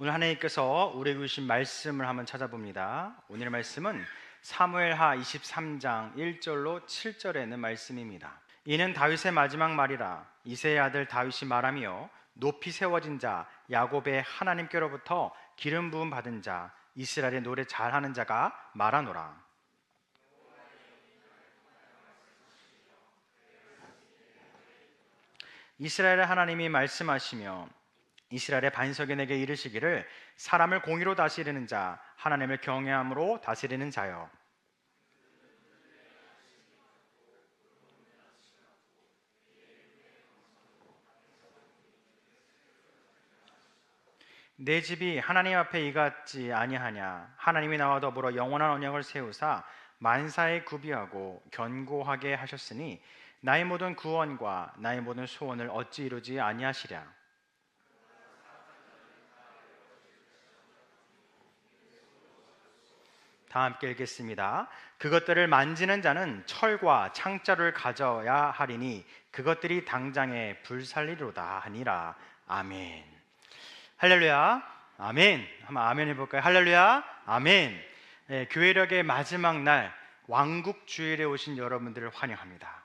오늘 하나님께서 우리에게 주신 말씀을 한번 찾아봅니다. 오늘의 말씀은 사무엘하 23장 1절로 7절에 있는 말씀입니다. 이는 다윗의 마지막 말이라. 이새의 아들 다윗이 말하며 높이 세워진 자 야곱의 하나님께로부터 기름 부음 받은 자 이스라엘의 노래 잘하는 자가 말하노라. 이스라엘의 하나님이 말씀하시며 이스라엘의 반석에 내게 이르시기를 사람을 공의로 다스리는 자 하나님을 경외함으로 다스리는 자여, 내 집이 하나님 앞에 이같지 아니하냐. 하나님이 나와 더불어 영원한 언약을 세우사 만사에 구비하고 견고하게 하셨으니 나의 모든 구원과 나의 모든 소원을 어찌 이루지 아니하시랴. 다 함께 읽겠습니다. 그것들을 만지는 자는 철과 창자를 가져야 하리니 그것들이 당장에 불살리로다 하니라. 아멘. 할렐루야. 아멘. 한번 아멘 해볼까요? 할렐루야. 아멘. 네, 교회력의 마지막 날 왕국 주일에 오신 여러분들을 환영합니다.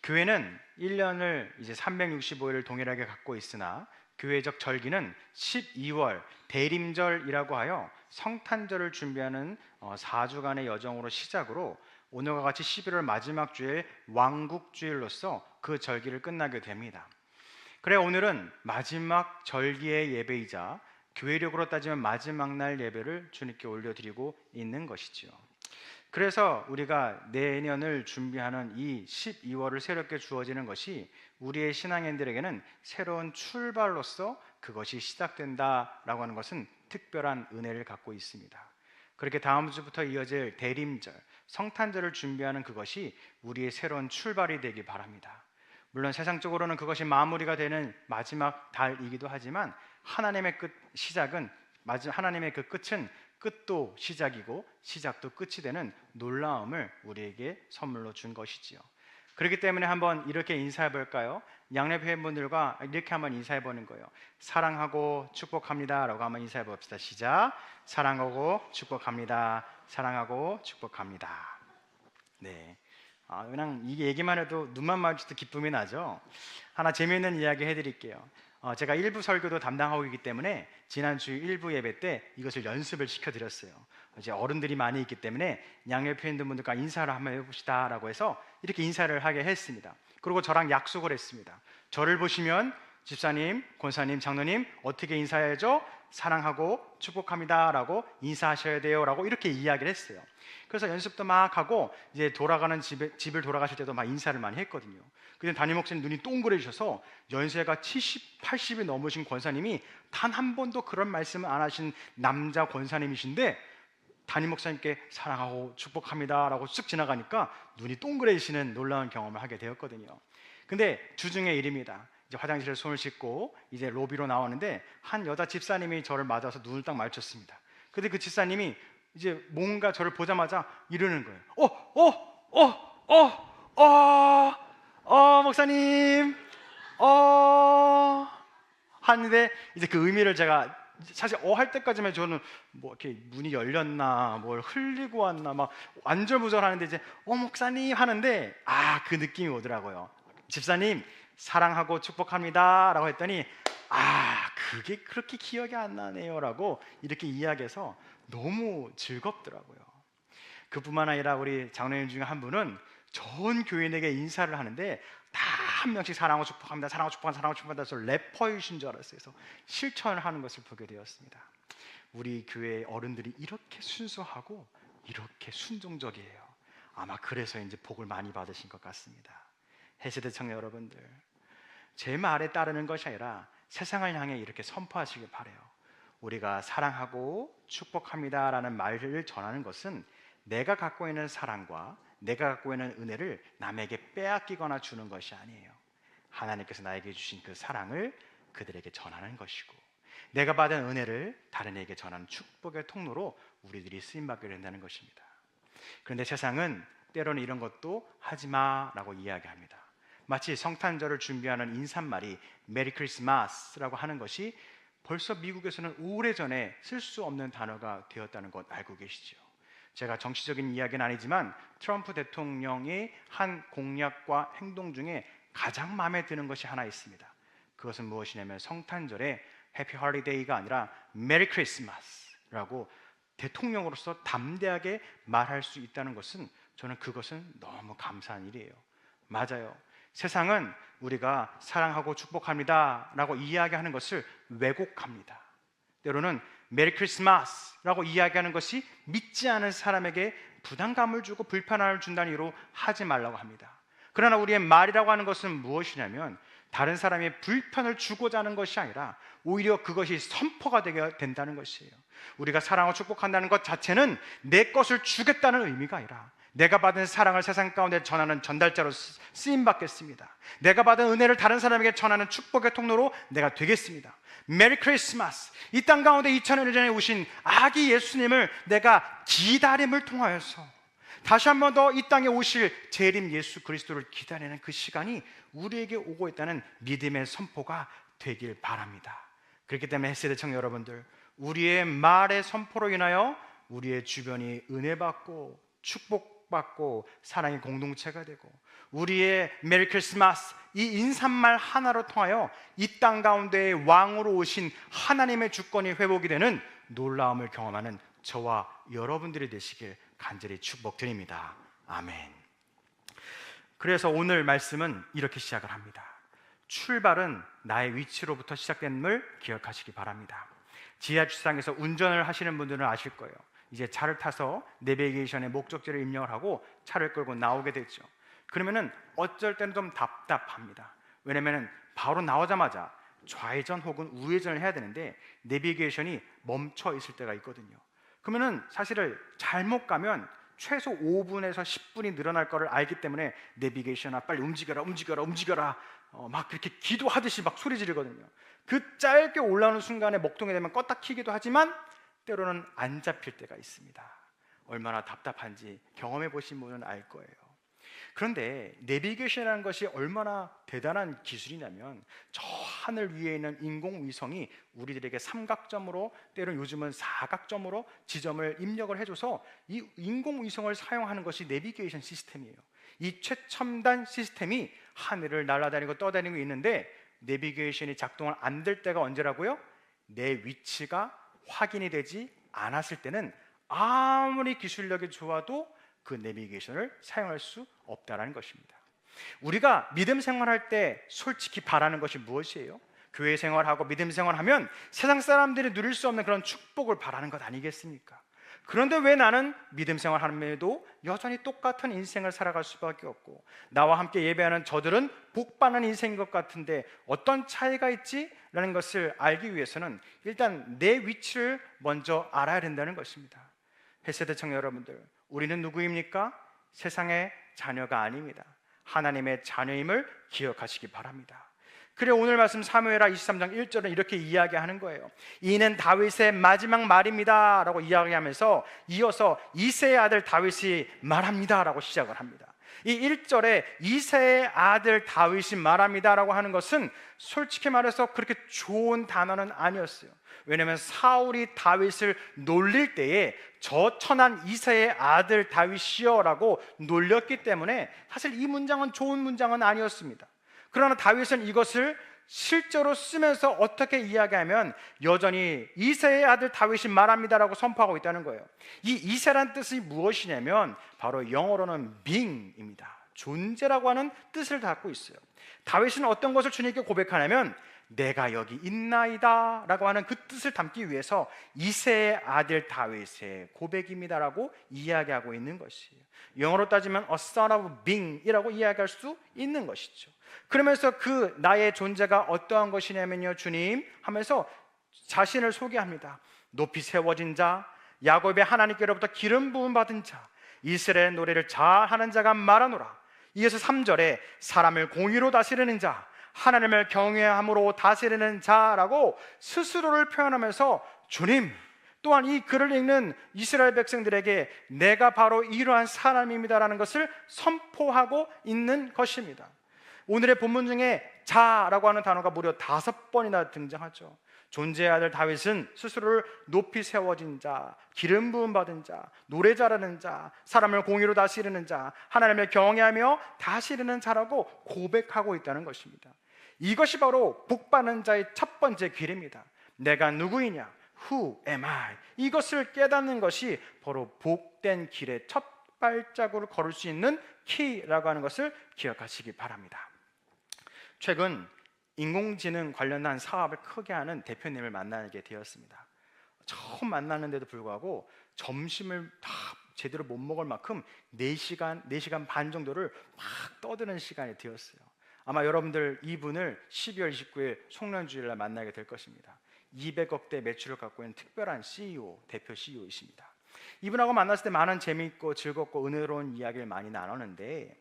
교회는 1년을 이제 365일을 동일하게 갖고 있으나 교회적 절기는 12월 대림절이라고 하여 성탄절을 준비하는 4주간의 여정으로 시작으로 오늘과 같이 11월 마지막 주일 왕국주일로서 그 절기를 끝나게 됩니다. 그래 오늘은 마지막 절기의 예배이자 교회력으로 따지면 마지막 날 예배를 주님께 올려드리고 있는 것이지요. 그래서 우리가 내년을 준비하는 이 12월을 새롭게 주어지는 것이 우리의 신앙인들에게는 새로운 출발로서 그것이 시작된다라고 하는 것은 특별한 은혜를 갖고 있습니다. 그렇게 다음 주부터 이어질 대림절, 성탄절을 준비하는 그것이 우리의 새로운 출발이 되기 바랍니다. 물론 세상적으로는 그것이 마무리가 되는 마지막 달이기도 하지만 하나님의 하나님의 그 끝은 끝도 시작이고 시작도 끝이 되는 놀라움을 우리에게 선물로 준 것이지요. 그렇기 때문에 한번 이렇게 인사해 볼까요? 양옆 회원분들과 이렇게 한번 인사해 보는 거예요. 사랑하고 축복합니다 라고 한번 인사해 봅시다. 시작. 사랑하고 축복합니다. 사랑하고 축복합니다. 네. 그냥 이 얘기만 해도 눈만 마주쳐도 기쁨이 나죠. 하나 재미있는 이야기 해드릴게요. 제가 일부 설교도 담당하고 있기 때문에 지난주 일부 예배 때 이것을 연습을 시켜드렸어요. 이제 어른들이 많이 있기 때문에 양옆에 있는 분들과 인사를 한번 해봅시다 라고 해서 이렇게 인사를 하게 했습니다. 그리고 저랑 약속을 했습니다. 저를 보시면 집사님, 권사님, 장로님 어떻게 인사해야죠? 사랑하고 축복합니다 라고 인사하셔야 돼요 라고 이렇게 이야기를 했어요. 그래서 연습도 막 하고 이제 돌아가는 집을 돌아가실 때도 막 인사를 많이 했거든요. 근데 담임 목사님 눈이 동그래지셔서 연세가 70, 80이 넘으신 권사님이 단 한 번도 그런 말씀을 안 하신 남자 권사님이신데 담임 목사님께 사랑하고 축복합니다 라고 쑥 지나가니까 눈이 동그래지시는 놀라운 경험을 하게 되었거든요. 근데 주중의 일입니다. 이제 화장실에 손을 씻고 이제 로비로 나오는데 한 여자 집사님이 저를 맞아서 눈을 딱 마주쳤습니다. 근데 그 집사님이 이제 뭔가 저를 보자마자 이러는 거예요. 목사님, 하는데 이제 그 의미를 제가 사실 할 때까지만 저는 뭐 이렇게 문이 열렸나, 뭘 흘리고 왔나, 막 안절부절하는데 이제 목사님 하는데 그 느낌이 오더라고요. 집사님 사랑하고 축복합니다라고 했더니 그게 그렇게 기억이 안 나네요라고 이렇게 이야기해서 너무 즐겁더라고요. 그뿐만 아니라 우리 장로님 중에 한 분은 전 교인에게 인사를 하는데 다 한 명씩 사랑하고 축복합니다, 사랑하고 축복합니다, 사랑하고 축복합니다 해서 래퍼이신 줄 알았어요. 그래서 실천을 하는 것을 보게 되었습니다. 우리 교회 어른들이 이렇게 순수하고 이렇게 순종적이에요. 아마 그래서 이제 복을 많이 받으신 것 같습니다. 해세대 청년 여러분들, 제 말에 따르는 것이 아니라 세상을 향해 이렇게 선포하시길 바라요. 우리가 사랑하고 축복합니다 라는 말을 전하는 것은 내가 갖고 있는 사랑과 내가 갖고 있는 은혜를 남에게 빼앗기거나 주는 것이 아니에요. 하나님께서 나에게 주신 그 사랑을 그들에게 전하는 것이고 내가 받은 은혜를 다른 이에게 전하는 축복의 통로로 우리들이 쓰임받게 된다는 것입니다. 그런데 세상은 때로는 이런 것도 하지마 라고 이야기합니다. 마치 성탄절을 준비하는 인사말이 메리 크리스마스라고 하는 것이 벌써 미국에서는 오래전에 쓸 수 없는 단어가 되었다는 것 알고 계시죠? 제가 정치적인 이야기는 아니지만 트럼프 대통령의 한 공약과 행동 중에 가장 마음에 드는 것이 하나 있습니다. 그것은 무엇이냐면 성탄절에 해피 홀리데이가 아니라 메리 크리스마스라고 대통령으로서 담대하게 말할 수 있다는 것은, 저는 그것은 너무 감사한 일이에요. 맞아요. 세상은 우리가 사랑하고 축복합니다 라고 이야기하는 것을 왜곡합니다. 때로는 메리 크리스마스라고 이야기하는 것이 믿지 않은 사람에게 부담감을 주고 불편함을 준다는 이유로 하지 말라고 합니다. 그러나 우리의 말이라고 하는 것은 무엇이냐면 다른 사람의 불편을 주고자 하는 것이 아니라 오히려 그것이 선포가 되게 된다는 것이에요. 우리가 사랑하고 축복한다는 것 자체는 내 것을 주겠다는 의미가 아니라 내가 받은 사랑을 세상 가운데 전하는 전달자로 쓰임받겠습니다. 내가 받은 은혜를 다른 사람에게 전하는 축복의 통로로 내가 되겠습니다. 메리 크리스마스. 이 땅 가운데 2000년 전에 오신 아기 예수님을 내가 기다림을 통하여서 다시 한 번 더 이 땅에 오실 재림 예수 그리스도를 기다리는 그 시간이 우리에게 오고 있다는 믿음의 선포가 되길 바랍니다. 그렇기 때문에 햇세대 청년 여러분들, 우리의 말의 선포로 인하여 우리의 주변이 은혜받고 축복받고 사랑의 공동체가 되고, 우리의 메리 크리스마스 이 인사말 하나로 통하여 이 땅 가운데 왕으로 오신 하나님의 주권이 회복이 되는 놀라움을 경험하는 저와 여러분들이 되시길 간절히 축복드립니다. 아멘. 그래서 오늘 말씀은 이렇게 시작을 합니다. 출발은 나의 위치로부터 시작됨을 기억하시기 바랍니다. 지하주차장에서 운전을 하시는 분들은 아실 거예요. 이제 차를 타서 내비게이션에 목적지를 입력을 하고 차를 끌고 나오게 되죠. 그러면은 어쩔 때는 좀 답답합니다. 왜냐면은 바로 나오자마자 좌회전 혹은 우회전을 해야 되는데 내비게이션이 멈춰 있을 때가 있거든요. 그러면은 사실을 잘못 가면 최소 5분에서 10분이 늘어날 거를 알기 때문에 내비게이션아 빨리 움직여라 움직여라 움직여라 막 그렇게 기도하듯이 막 소리 지르거든요. 그 짧게 올라오는 순간에 먹통이 되면 껐다 키기도 하지만 때로는 안 잡힐 때가 있습니다. 얼마나 답답한지 경험해 보신 분은 알 거예요. 그런데 내비게이션이라는 것이 얼마나 대단한 기술이냐면 저 하늘 위에 있는 인공위성이 우리들에게 삼각점으로 때로는 요즘은 사각점으로 지점을 입력을 해줘서 이 인공위성을 사용하는 것이 내비게이션 시스템이에요. 이 최첨단 시스템이 하늘을 날아다니고 떠다니고 있는데 내비게이션이 작동을 안 될 때가 언제라고요? 내 위치가 확인이 되지 않았을 때는 아무리 기술력이 좋아도 그 내비게이션을 사용할 수 없다는 것입니다. 우리가 믿음 생활할 때 솔직히 바라는 것이 무엇이에요? 교회 생활하고 믿음 생활하면 세상 사람들이 누릴 수 없는 그런 축복을 바라는 것 아니겠습니까? 그런데 왜 나는 믿음 생활하면서도 여전히 똑같은 인생을 살아갈 수밖에 없고, 나와 함께 예배하는 저들은 복받는 인생인 것 같은데 어떤 차이가 있지? 라는 것을 알기 위해서는 일단 내 위치를 먼저 알아야 된다는 것입니다. 햇세대 청년 여러분들, 우리는 누구입니까? 세상의 자녀가 아닙니다. 하나님의 자녀임을 기억하시기 바랍니다. 그래 오늘 말씀 사무엘하 23장 1절은 이렇게 이야기하는 거예요. 이는 다윗의 마지막 말입니다 라고 이야기하면서 이어서 이새의 아들 다윗이 말합니다 라고 시작을 합니다. 이 1절에 이새의 아들 다윗이 말합니다 라고 하는 것은 솔직히 말해서 그렇게 좋은 단어는 아니었어요. 왜냐하면 사울이 다윗을 놀릴 때에 저 천한 이새의 아들 다윗이여 라고 놀렸기 때문에 사실 이 문장은 좋은 문장은 아니었습니다. 그러나 다윗은 이것을 실제로 쓰면서 어떻게 이야기하면 여전히 이새의 아들 다윗이 말합니다라고 선포하고 있다는 거예요. 이 이새란 뜻이 무엇이냐면 바로 영어로는 being입니다. 존재라고 하는 뜻을 갖고 있어요. 다윗은 어떤 것을 주님께 고백하냐면 내가 여기 있나이다 라고 하는 그 뜻을 담기 위해서 이새의 아들 다윗의 고백입니다라고 이야기하고 있는 것이에요. 영어로 따지면 a son of being 이라고 이야기할 수 있는 것이죠. 그러면서 그 나의 존재가 어떠한 것이냐면요, 주님 하면서 자신을 소개합니다. 높이 세워진 자, 야곱의 하나님께로부터 기름 부음 받은 자, 이스라엘 노래를 잘하는 자가 말하노라. 이어서 3절에 사람을 공의로 다스리는 자, 하나님을 경외함으로 다스리는 자라고 스스로를 표현하면서 주님, 또한 이 글을 읽는 이스라엘 백성들에게 내가 바로 이러한 사람입니다라는 것을 선포하고 있는 것입니다. 오늘의 본문 중에 자라고 하는 단어가 무려 5번이나 등장하죠. 존재의 아들 다윗은 스스로를 높이 세워진 자, 기름 부음 받은 자, 노래 잘하는 자, 사람을 공의로 다스리는 자, 하나님을 경외하며 다스리는 자라고 고백하고 있다는 것입니다. 이것이 바로 복받는 자의 첫 번째 길입니다. 내가 누구이냐? Who am I? 이것을 깨닫는 것이 바로 복된 길의 첫 발자국을 걸을 수 있는 키라고 하는 것을 기억하시기 바랍니다. 최근 인공지능 관련한 사업을 크게 하는 대표님을 만나게 되었습니다. 처음 만났는데도 불구하고 점심을 다 제대로 못 먹을 만큼 4시간 반 정도를 막 떠드는 시간이 되었어요. 아마 여러분들 이분을 12월 29일 송년주일날 만나게 될 것입니다. 200억대 매출을 갖고 있는 특별한 CEO, 대표 CEO이십니다. 이분하고 만났을 때 많은 재미있고 즐겁고 은혜로운 이야기를 많이 나눴는데,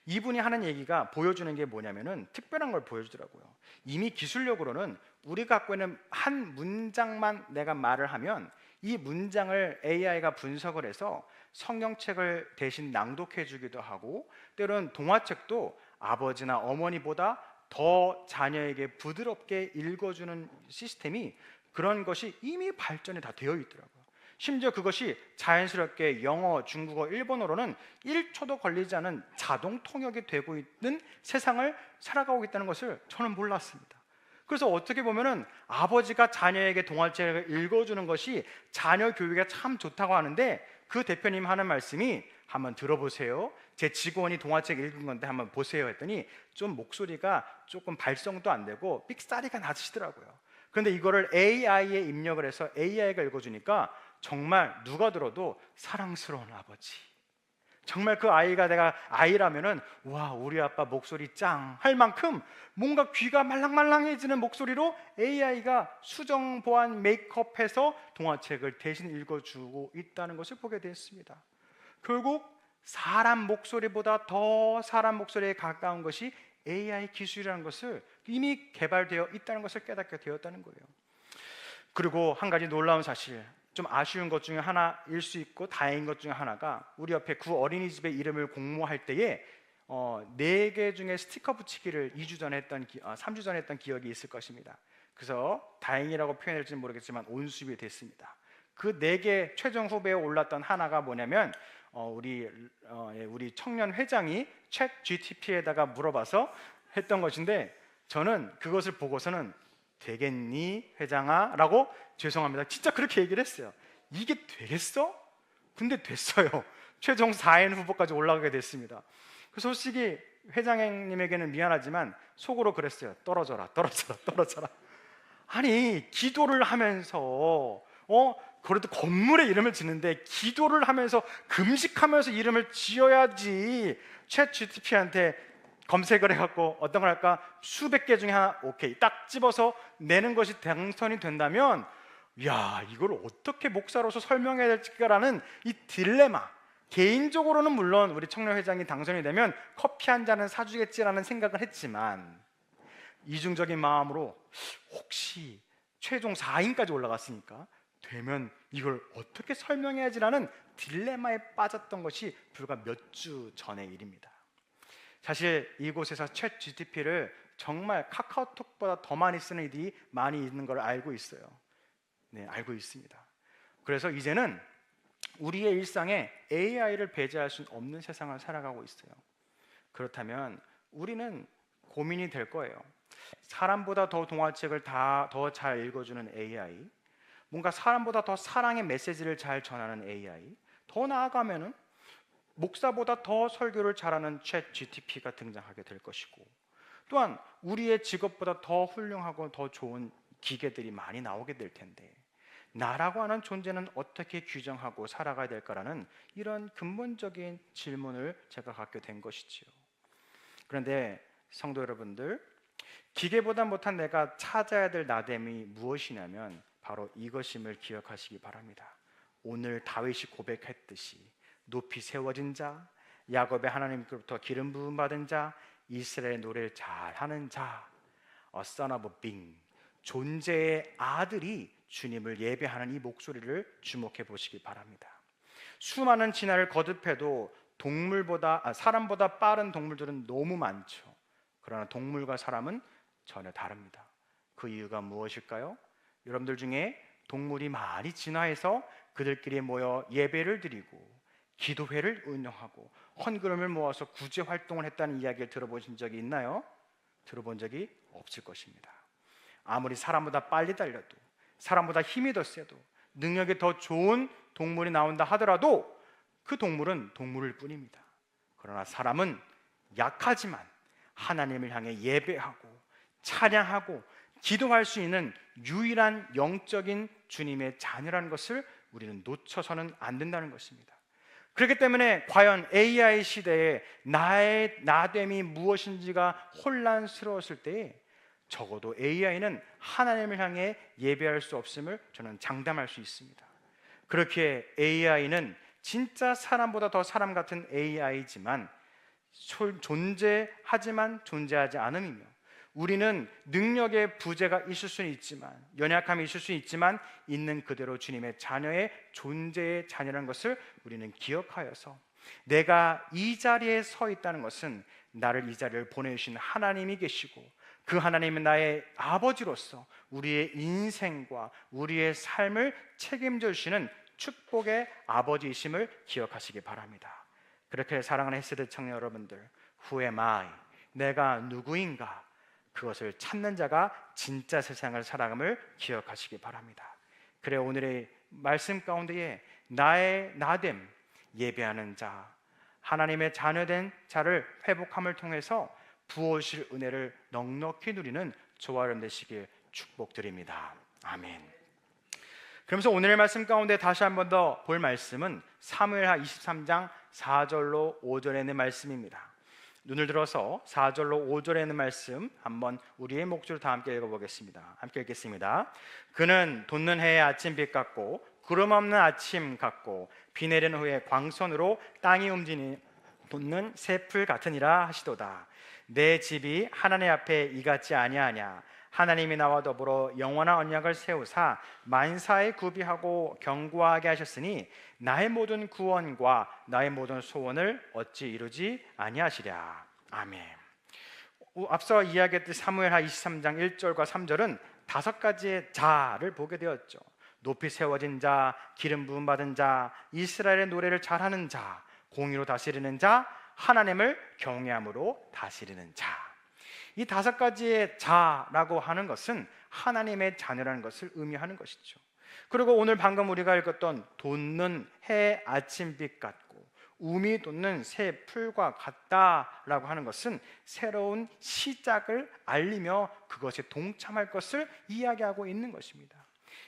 이분이 하는 얘기가 보여주는 게 뭐냐면은 특별한 걸 보여주더라고요. 이미 기술력으로는 우리가 갖고 있는 한 문장만 내가 말을 하면 이 문장을 AI가 분석을 해서 성경책을 대신 낭독해 주기도 하고, 때로는 동화책도 아버지나 어머니보다 더 자녀에게 부드럽게 읽어주는 시스템이, 그런 것이 이미 발전이 다 되어 있더라고요. 심지어 그것이 자연스럽게 영어, 중국어, 일본어로는 1초도 걸리지 않은 자동 통역이 되고 있는 세상을 살아가고 있다는 것을 저는 몰랐습니다. 그래서 어떻게 보면은 아버지가 자녀에게 동화책을 읽어주는 것이 자녀 교육에 참 좋다고 하는데, 그 대표님 하는 말씀이 한번 들어보세요. 제 직원이 동화책 읽은 건데 한번 보세요 했더니 좀 목소리가 조금 발성도 안 되고 삑사리가 나시더라고요. 그런데 이거를 AI에 입력을 해서 AI가 읽어주니까 정말 누가 들어도 사랑스러운 아버지, 정말 그 아이가 내가 아이라면은 와, 우리 아빠 목소리 짱 할 만큼 뭔가 귀가 말랑말랑해지는 목소리로 AI가 수정 보완 메이크업해서 동화책을 대신 읽어주고 있다는 것을 보게 됐습니다. 결국 사람 목소리보다 더 사람 목소리에 가까운 것이 AI 기술이라는 것을 이미 개발되어 있다는 것을 깨닫게 되었다는 거예요. 그리고 한 가지 놀라운 사실, 좀 아쉬운 것 중에 하나일 수 있고 다행인 것 중에 하나가, 우리 옆에 구 어린이집의 이름을 공모할 때에 4개 중에 스티커 붙이기를 3주 전에 했던 기억이 있을 것입니다. 그래서 다행이라고 표현할지는 모르겠지만 온수입이 됐습니다. 그 4개 최종 후보에 올랐던 하나가 뭐냐면 우리 청년 회장이 챗 GTP에다가 물어봐서 했던 것인데, 저는 그것을 보고서는 되겠니 회장아? 라고, 죄송합니다, 진짜 그렇게 얘기를 했어요. 이게 되겠어? 근데 됐어요. 최종 4인 후보까지 올라가게 됐습니다. 그 솔직히 회장님에게는 미안하지만 속으로 그랬어요. 떨어져라, 떨어져라, 떨어져라. 아니, 기도를 하면서 그래도 건물에 이름을 짓는데 기도를 하면서 금식하면서 이름을 지어야지. 챗 GTP한테 검색을 해갖고 어떤 걸 할까? 수백 개 중에 하나, 오케이, 딱 집어서 내는 것이 당선이 된다면, 야, 이걸 어떻게 목사로서 설명해야 될지라는 이 딜레마. 개인적으로는 물론 우리 청년 회장이 당선이 되면 커피 한 잔은 사주겠지라는 생각을 했지만, 이중적인 마음으로 혹시 최종 4인까지 올라갔으니까 되면 이걸 어떻게 설명해야지라는 딜레마에 빠졌던 것이 불과 몇 주 전의 일입니다. 사실 이곳에서 챗 GTP를 정말 카카오톡보다 더 많이 쓰는 일이 많이 있는 걸 알고 있어요. 네, 알고 있습니다. 그래서 이제는 우리의 일상에 AI를 배제할 수 없는 세상을 살아가고 있어요. 그렇다면 우리는 고민이 될 거예요. 사람보다 더 동화책을 더 잘 읽어주는 AI, 뭔가 사람보다 더 사랑의 메시지를 잘 전하는 AI, 더 나아가면은 목사보다 더 설교를 잘하는 챗 GTP가 등장하게 될 것이고, 또한 우리의 직업보다 더 훌륭하고 더 좋은 기계들이 많이 나오게 될 텐데, 나라고 하는 존재는 어떻게 규정하고 살아가야 될까라는 이런 근본적인 질문을 제가 갖게 된 것이지요. 그런데 성도 여러분들, 기계보다 못한 내가 찾아야 될 나됨이 무엇이냐면 바로 이것임을 기억하시기 바랍니다. 오늘 다윗이 고백했듯이 높이 세워진 자, 야곱의 하나님께로부터 기름 부음 받은 자, 이스라엘의 노래를 잘하는 자, A son of a being, 존재의 아들이 주님을 예배하는 이 목소리를 주목해 보시기 바랍니다. 수많은 진화를 거듭해도 사람보다 빠른 동물들은 너무 많죠. 그러나 동물과 사람은 전혀 다릅니다. 그 이유가 무엇일까요? 여러분들 중에 동물이 많이 진화해서 그들끼리 모여 예배를 드리고 기도회를 운영하고 헌금을 모아서 구제 활동을 했다는 이야기를 들어보신 적이 있나요? 들어본 적이 없을 것입니다. 아무리 사람보다 빨리 달려도, 사람보다 힘이 더 세도, 능력이 더 좋은 동물이 나온다 하더라도 그 동물은 동물일 뿐입니다. 그러나 사람은 약하지만 하나님을 향해 예배하고 찬양하고 기도할 수 있는 유일한 영적인 주님의 자녀라는 것을 우리는 놓쳐서는 안 된다는 것입니다. 그렇기 때문에 과연 AI 시대에 나의 나됨이 무엇인지가 혼란스러웠을 때에 적어도 AI는 하나님을 향해 예배할 수 없음을 저는 장담할 수 있습니다. 그렇게 AI는 진짜 사람보다 더 사람 같은 AI지만 존재하지만 존재하지 않음이며, 우리는 능력의 부재가 있을 수는 있지만, 연약함이 있을 수 있지만 있는 그대로 주님의 자녀의 존재의 자녀라는 것을 우리는 기억하여서 내가 이 자리에 서 있다는 것은 나를 이 자리를 보내주신 하나님이 계시고 그 하나님은 나의 아버지로서 우리의 인생과 우리의 삶을 책임져 주시는 축복의 아버지이심을 기억하시기 바랍니다. 그렇게 사랑하는 햇세대 청년 여러분들, Who am I? 내가 누구인가? 그것을 찾는 자가 진짜 세상을 살아감을 기억하시기 바랍니다. 그래 오늘의 말씀 가운데에 나의 나됨, 예배하는 자, 하나님의 자녀된 자를 회복함을 통해서 부어주실 은혜를 넉넉히 누리는 저와 여러분 되시길 축복드립니다. 아멘. 그러면서 오늘의 말씀 가운데 다시 한 번 더 볼 말씀은 사무엘하 23장 4절로 5절에 있는 말씀입니다. 눈을 들어서 4절로 5절에 있는 말씀 한번 우리의 목소리로 다 함께 읽어보겠습니다. 함께 읽겠습니다. 그는 돋는 해의 아침빛 같고 구름 없는 아침 같고 비 내린 후에 광선으로 땅이 움직이는 돋는 새풀 같으니라 하시도다. 내 집이 하나님 앞에 이같지 아니하냐. 하나님이 나와 더불어 영원한 언약을 세우사 만사에 구비하고 견고하게 하셨으니 나의 모든 구원과 나의 모든 소원을 어찌 이루지 아니하시랴. 아멘. 앞서 이야기했듯이 사무엘하 23장 1절과 3절은 5가지의 자를 보게 되었죠. 높이 세워진 자, 기름 부음 받은 자, 이스라엘의 노래를 잘하는 자, 공의로 다스리는 자, 하나님을 경외함으로 다스리는 자. 이 5가지의 자라고 하는 것은 하나님의 자녀라는 것을 의미하는 것이죠. 그리고 오늘 방금 우리가 읽었던 돋는 해 아침빛 같고 움이 돋는 새 풀과 같다라고 하는 것은 새로운 시작을 알리며 그것에 동참할 것을 이야기하고 있는 것입니다.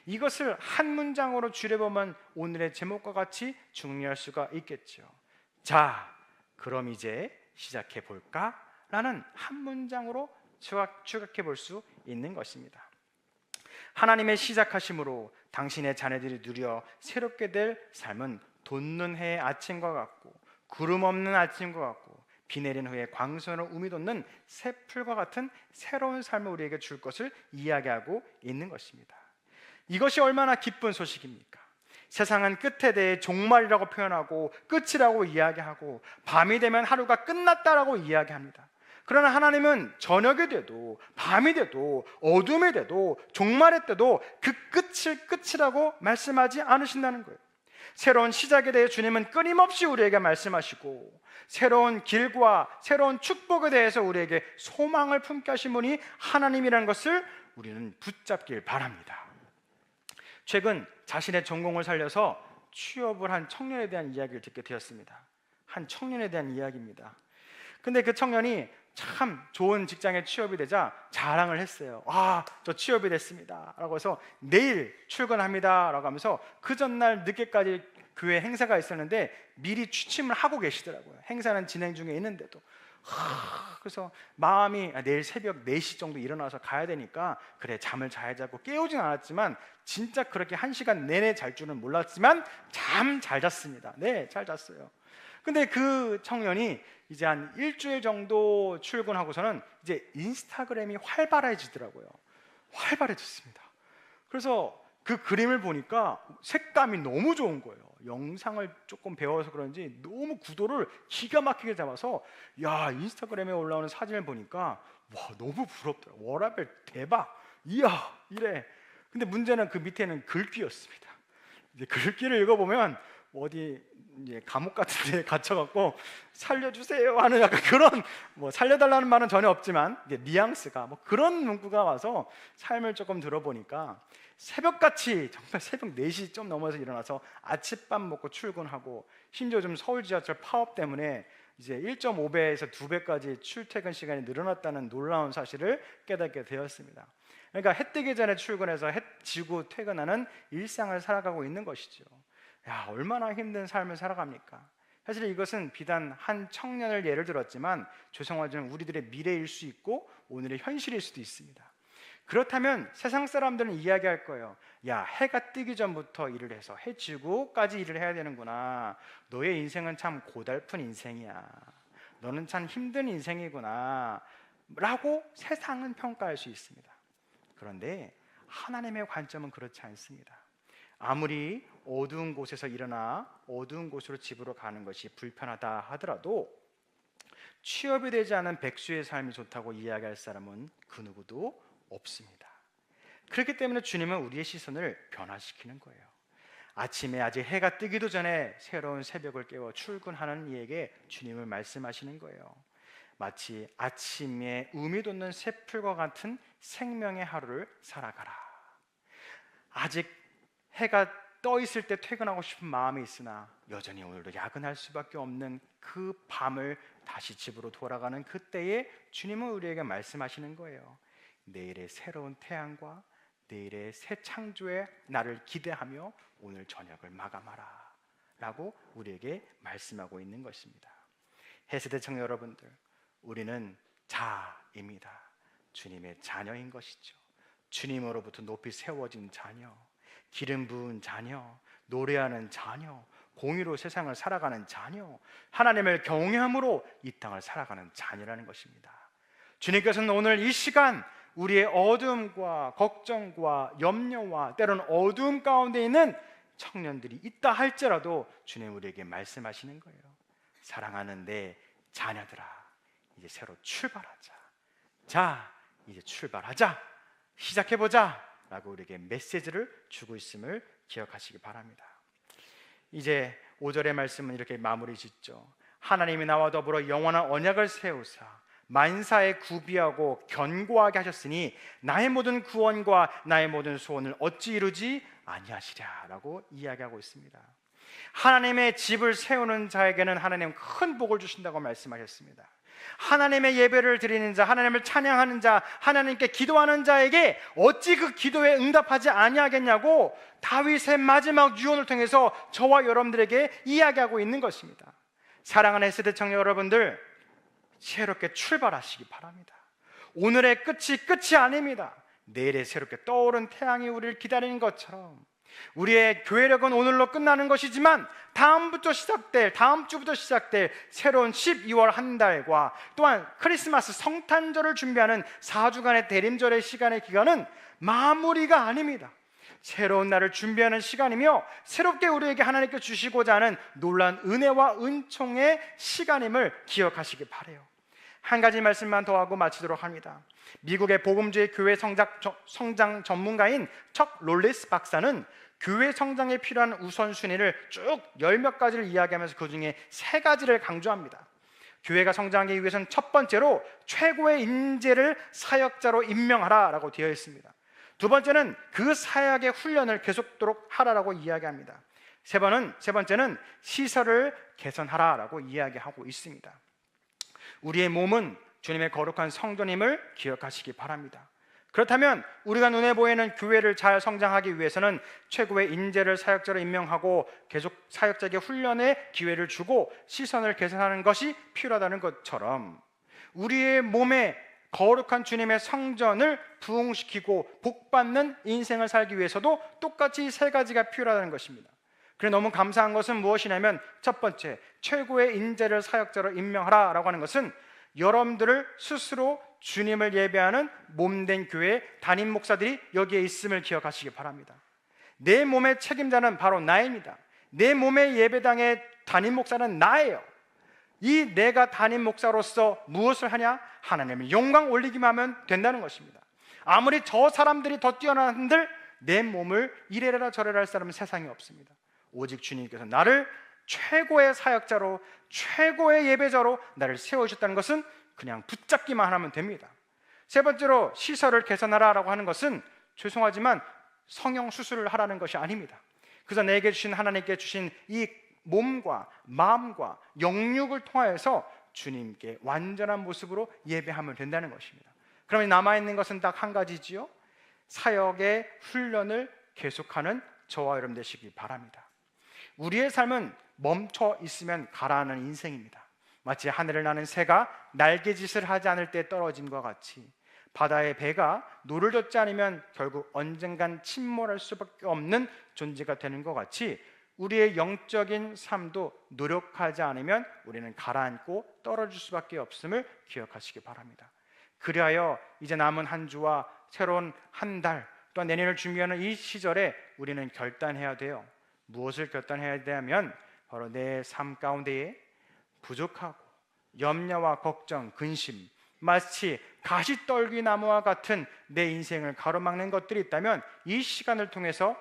이것을 한 문장으로 줄여보면 오늘의 제목과 같이 정리할 수가 있겠죠. 자, 그럼 이제 시작해 볼까? 라는 한 문장으로 추각해 볼 수 있는 것입니다. 하나님의 시작하심으로 당신의 자녀들이 누려 새롭게 될 삶은 돋는 해의 아침과 같고 구름 없는 아침과 같고 비 내린 후에 광선으로 움이 돋는 새풀과 같은 새로운 삶을 우리에게 줄 것을 이야기하고 있는 것입니다. 이것이 얼마나 기쁜 소식입니까? 세상은 끝에 대해 종말이라고 표현하고 끝이라고 이야기하고 밤이 되면 하루가 끝났다라고 이야기합니다. 그러나 하나님은 저녁이 돼도 밤이 돼도 어둠이 돼도 종말의 때도 그 끝을 끝이라고 말씀하지 않으신다는 거예요. 새로운 시작에 대해 주님은 끊임없이 우리에게 말씀하시고 새로운 길과 새로운 축복에 대해서 우리에게 소망을 품게 하신 분이 하나님이라는 것을 우리는 붙잡길 바랍니다. 최근 자신의 전공을 살려서 취업을 한 청년에 대한 이야기를 듣게 되었습니다. 한 청년에 대한 이야기입니다. 근데 그 청년이 참 좋은 직장에 취업이 되자 자랑을 했어요. 저 취업이 됐습니다 라고 해서 내일 출근합니다 라고 하면서 그 전날 늦게까지 교회 행사가 있었는데 미리 취침을 하고 계시더라고요. 행사는 진행 중에 있는데도. 그래서 마음이 내일 새벽 4시 정도 일어나서 가야 되니까 그래 잠을 잘 자고 깨우진 않았지만 진짜 그렇게 1시간 내내 잘 줄은 몰랐지만 참 잘 잤습니다. 네, 잘 잤어요. 근데 그 청년이 이제 한 일주일 정도 출근하고서는 이제 인스타그램이 활발해지더라고요. 활발해졌습니다. 그래서 그 그림을 보니까 색감이 너무 좋은 거예요. 영상을 조금 배워서 그런지 너무 구도를 기가 막히게 잡아서 야, 인스타그램에 올라오는 사진을 보니까 와, 너무 부럽더라고요. 워라밸 대박. 이야, 이래. 근데 문제는 그 밑에는 글귀였습니다. 이제 글귀를 읽어보면 어디 이제 감옥 같은 데 갇혀갖고 살려주세요 하는 약간 그런, 뭐 살려달라는 말은 전혀 없지만 이게 뉘앙스가 뭐 그런 문구가 와서 삶을 조금 들어보니까 새벽같이 정말 새벽 4시 좀 넘어서 일어나서 아침밥 먹고 출근하고, 심지어 좀 서울 지하철 파업 때문에 이제 1.5배에서 2배까지 출퇴근 시간이 늘어났다는 놀라운 사실을 깨닫게 되었습니다. 그러니까 해 뜨기 전에 출근해서 해 지고 퇴근하는 일상을 살아가고 있는 것이죠. 야, 얼마나 힘든 삶을 살아갑니까? 사실 이것은 비단 한 청년을 예를 들었지만 조성화는 우리들의 미래일 수 있고 오늘의 현실일 수도 있습니다. 그렇다면 세상 사람들은 이야기할 거예요. 야, 해가 뜨기 전부터 일을 해서 해 지고까지 일을 해야 되는구나. 너의 인생은 참 고달픈 인생이야. 너는 참 힘든 인생이구나 라고 세상은 평가할 수 있습니다. 그런데 하나님의 관점은 그렇지 않습니다. 아무리 어두운 곳에서 일어나 어두운 곳으로 집으로 가는 것이 불편하다 하더라도 취업이 되지 않은 백수의 삶이 좋다고 이야기할 사람은 그 누구도 없습니다. 그렇기 때문에 주님은 우리의 시선을 변화시키는 거예요. 아침에 아직 해가 뜨기도 전에 새로운 새벽을 깨워 출근하는 이에게 주님을 말씀하시는 거예요. 마치 아침에 음이 돋는 새풀과 같은 생명의 하루를 살아가라. 아직 해가 떠 있을 때 퇴근하고 싶은 마음이 있으나 여전히 오늘도 야근할 수밖에 없는 그 밤을 다시 집으로 돌아가는 그때에 주님은 우리에게 말씀하시는 거예요. 내일의 새로운 태양과 내일의 새 창조의 날을 기대하며 오늘 저녁을 마감하라 라고 우리에게 말씀하고 있는 것입니다. 해세대 청년 여러분들, 우리는 자입니다. 주님의 자녀인 것이죠. 주님으로부터 높이 세워진 자녀, 기름 부은 자녀, 노래하는 자녀, 공의로 세상을 살아가는 자녀, 하나님을 경외함으로 이 땅을 살아가는 자녀라는 것입니다. 주님께서는 오늘 이 시간 우리의 어두움과 걱정과 염려와 때로는 어두움 가운데 있는 청년들이 있다 할지라도 주님 우리에게 말씀하시는 거예요. 사랑하는 내 자녀들아, 이제 새로 출발하자. 자, 이제 출발하자. 시작해보자 라고 우리에게 메시지를 주고 있음을 기억하시기 바랍니다. 이제 5절의 말씀은 이렇게 마무리 짓죠. 하나님이 나와 더불어 영원한 언약을 세우사 만사에 구비하고 견고하게 하셨으니 나의 모든 구원과 나의 모든 소원을 어찌 이루지 아니하시랴 라고 이야기하고 있습니다. 하나님의 집을 세우는 자에게는 하나님은 큰 복을 주신다고 말씀하셨습니다. 하나님의 예배를 드리는 자, 하나님을 찬양하는 자, 하나님께 기도하는 자에게 어찌 그 기도에 응답하지 아니하겠냐고 다윗의 마지막 유언을 통해서 저와 여러분들에게 이야기하고 있는 것입니다. 사랑하는 세대 청년 여러분들, 새롭게 출발하시기 바랍니다. 오늘의 끝이 아닙니다. 내일의 새롭게 떠오른 태양이 우리를 기다리는 것처럼 우리의 교회력은 오늘로 끝나는 것이지만 다음 주부터 시작될 새로운 12월 한 달과 또한 크리스마스 성탄절을 준비하는 4주간의 대림절의 시간의 기간은 마무리가 아닙니다. 새로운 날을 준비하는 시간이며 새롭게 우리에게 하나님께 주시고자 하는 놀라운 은혜와 은총의 시간임을 기억하시기 바라요. 한 가지 말씀만 더 하고 마치도록 합니다. 미국의 복음주의 교회 성장 전문가인 척 롤리스 박사는 교회 성장에 필요한 우선순위를 쭉 10몇 가지를 이야기하면서 그 중에 3가지를 강조합니다. 교회가 성장하기 위해서는 첫 번째로 최고의 인재를 사역자로 임명하라 라고 되어 있습니다. 두 번째는 그 사역의 훈련을 계속토록 하라라고 이야기합니다. 세 번째는 시설을 개선하라 라고 이야기하고 있습니다. 우리의 몸은 주님의 거룩한 성전임을 기억하시기 바랍니다. 그렇다면 우리가 눈에 보이는 교회를 잘 성장하기 위해서는 최고의 인재를 사역자로 임명하고 계속 사역자에게 훈련의 기회를 주고 시선을 개선하는 것이 필요하다는 것처럼 우리의 몸에 거룩한 주님의 성전을 부흥시키고 복받는 인생을 살기 위해서도 똑같이 3가지가 필요하다는 것입니다. 그래 너무 감사한 것은 무엇이냐면 첫 번째, 최고의 인재를 사역자로 임명하라 라고 하는 것은 여러분들을 스스로 주님을 예배하는 몸된 교회 담임 목사들이 여기에 있음을 기억하시기 바랍니다. 내 몸의 책임자는 바로 나입니다. 내 몸의 예배당의 담임 목사는 나예요. 이 내가 담임 목사로서 무엇을 하냐? 하나님의 영광 올리기만 하면 된다는 것입니다. 아무리 저 사람들이 더 뛰어난 한들 내 몸을 이래라 저래라 할 사람은 세상에 없습니다. 오직 주님께서 나를 최고의 사역자로, 최고의 예배자로 나를 세우셨다는 것은 그냥 붙잡기만 하면 됩니다. 세 번째로 시설을 개선하라라고 하는 것은 죄송하지만 성형 수술을 하라는 것이 아닙니다. 그래서 내게 주신, 하나님께 주신 이 몸과 마음과 영육을 통하여서 주님께 완전한 모습으로 예배하면 된다는 것입니다. 그러면 남아있는 것은 딱 한 가지지요. 사역의 훈련을 계속하는 저와 여러분 되시기 바랍니다. 우리의 삶은 멈춰 있으면 가라앉는 인생입니다. 마치 하늘을 나는 새가 날개짓을 하지 않을 때 떨어짐과 같이 바다의 배가 노를 젓지 않으면 결국 언젠간 침몰할 수밖에 없는 존재가 되는 것 같이 우리의 영적인 삶도 노력하지 않으면 우리는 가라앉고 떨어질 수밖에 없음을 기억하시기 바랍니다. 그리하여 이제 남은 한 주와 새로운 한 달, 또한 내년을 준비하는 이 시절에 우리는 결단해야 돼요. 무엇을 결단해야 되냐면 바로 내 삶 가운데에 부족하고 염려와 걱정, 근심, 마치 가시떨기 나무와 같은 내 인생을 가로막는 것들이 있다면 이 시간을 통해서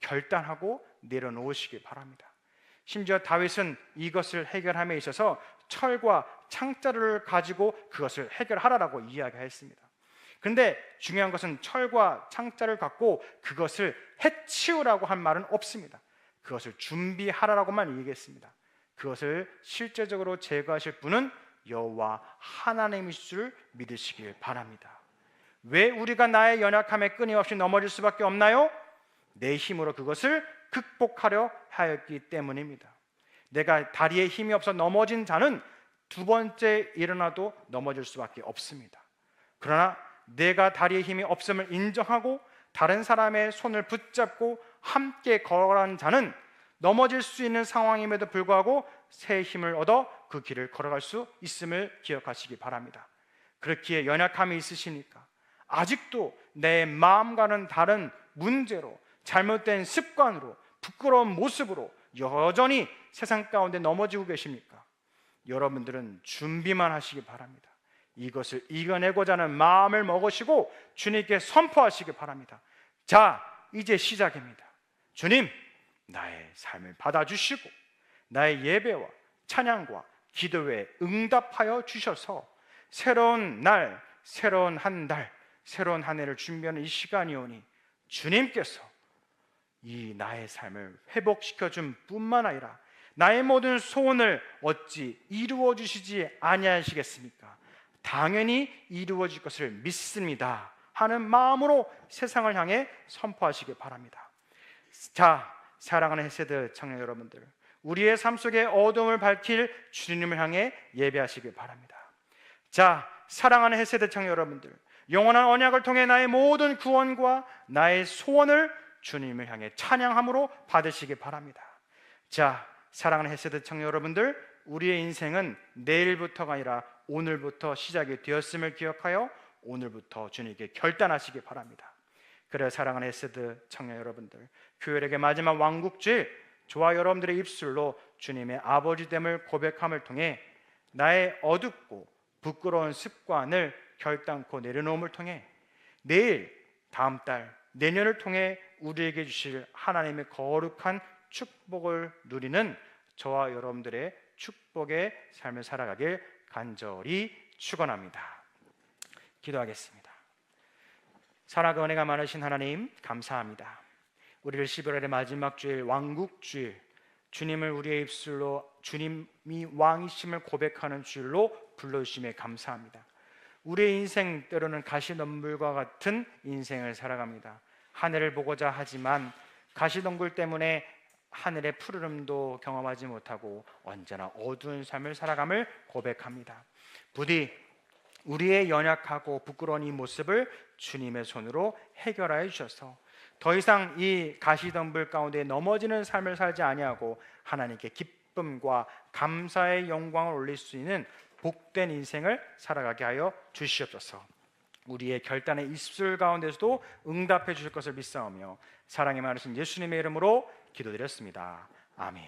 결단하고 내려놓으시기 바랍니다. 심지어 다윗은 이것을 해결함에 있어서 철과 창자를 가지고 그것을 해결하라고 이야기했습니다. 그런데 중요한 것은 철과 창자를 갖고 그것을 해치우라고 한 말은 없습니다. 그것을 준비하라고만 얘기했습니다. 그것을 실제적으로 제거하실 분은 여호와 하나님이실 줄 믿으시길 바랍니다. 왜 우리가 나의 연약함에 끊임없이 넘어질 수밖에 없나요? 내 힘으로 그것을 극복하려 하였기 때문입니다. 내가 다리에 힘이 없어 넘어진 자는 두 번째 일어나도 넘어질 수밖에 없습니다. 그러나 내가 다리에 힘이 없음을 인정하고 다른 사람의 손을 붙잡고 함께 걸어가는 자는 넘어질 수 있는 상황임에도 불구하고 새 힘을 얻어 그 길을 걸어갈 수 있음을 기억하시기 바랍니다. 그렇기에 연약함이 있으시니까 아직도 내 마음과는 다른 문제로, 잘못된 습관으로, 부끄러운 모습으로 여전히 세상 가운데 넘어지고 계십니까? 여러분들은 준비만 하시기 바랍니다. 이것을 이겨내고자 하는 마음을 먹으시고 주님께 선포하시기 바랍니다. 자, 이제 시작입니다. 주님, 나의 삶을 받아주시고 나의 예배와 찬양과 기도에 응답하여 주셔서 새로운 날, 새로운 한 달, 새로운 한 해를 준비하는 이 시간이 오니 주님께서 이 나의 삶을 회복시켜 준 뿐만 아니라 나의 모든 소원을 어찌 이루어 주시지 아니하시겠습니까? 당연히 이루어질 것을 믿습니다 하는 마음으로 세상을 향해 선포하시기 바랍니다. 자, 사랑하는 헤세드 청년 여러분들, 우리의 삶 속에 어둠을 밝힐 주님을 향해 예배하시기 바랍니다. 자, 사랑하는 헤세드 청년 여러분들, 영원한 언약을 통해 나의 모든 구원과 나의 소원을 주님을 향해 찬양함으로 받으시기 바랍니다. 자, 사랑하는 헤세드 청년 여러분들, 우리의 인생은 내일부터가 아니라 오늘부터 시작이 되었음을 기억하여 오늘부터 주님께 결단하시기 바랍니다. 그래, 사랑하는 헤세드 청년 여러분들, 교회에게 마지막 왕국주일, 저와 여러분들의 입술로 주님의 아버지됨을 고백함을 통해 나의 어둡고 부끄러운 습관을 결단코 내려놓음을 통해 내일, 다음 달, 내년을 통해 우리에게 주실 하나님의 거룩한 축복을 누리는 저와 여러분들의 축복의 삶을 살아가길 간절히 축원합니다. 기도하겠습니다. 사랑과 은혜가 많으신 하나님, 감사합니다. 우리를 11월의 마지막 주일, 왕국주일, 주님을 우리의 입술로 주님이 왕이심을 고백하는 주일로 불러주심에 감사합니다. 우리의 인생 때로는 가시덤불과 같은 인생을 살아갑니다. 하늘을 보고자 하지만 가시덤불 때문에 하늘의 푸르름도 경험하지 못하고 언제나 어두운 삶을 살아감을 고백합니다. 부디 우리의 연약하고 부끄러운 이 모습을 주님의 손으로 해결하여 주셔서 더 이상 이 가시덤불 가운데 넘어지는 삶을 살지 아니하고 하나님께 기쁨과 감사의 영광을 올릴 수 있는 복된 인생을 살아가게 하여 주시옵소서. 우리의 결단의 입술 가운데서도 응답해 주실 것을 믿사오며 사랑이 많으신 예수님의 이름으로 기도드렸습니다. 아멘.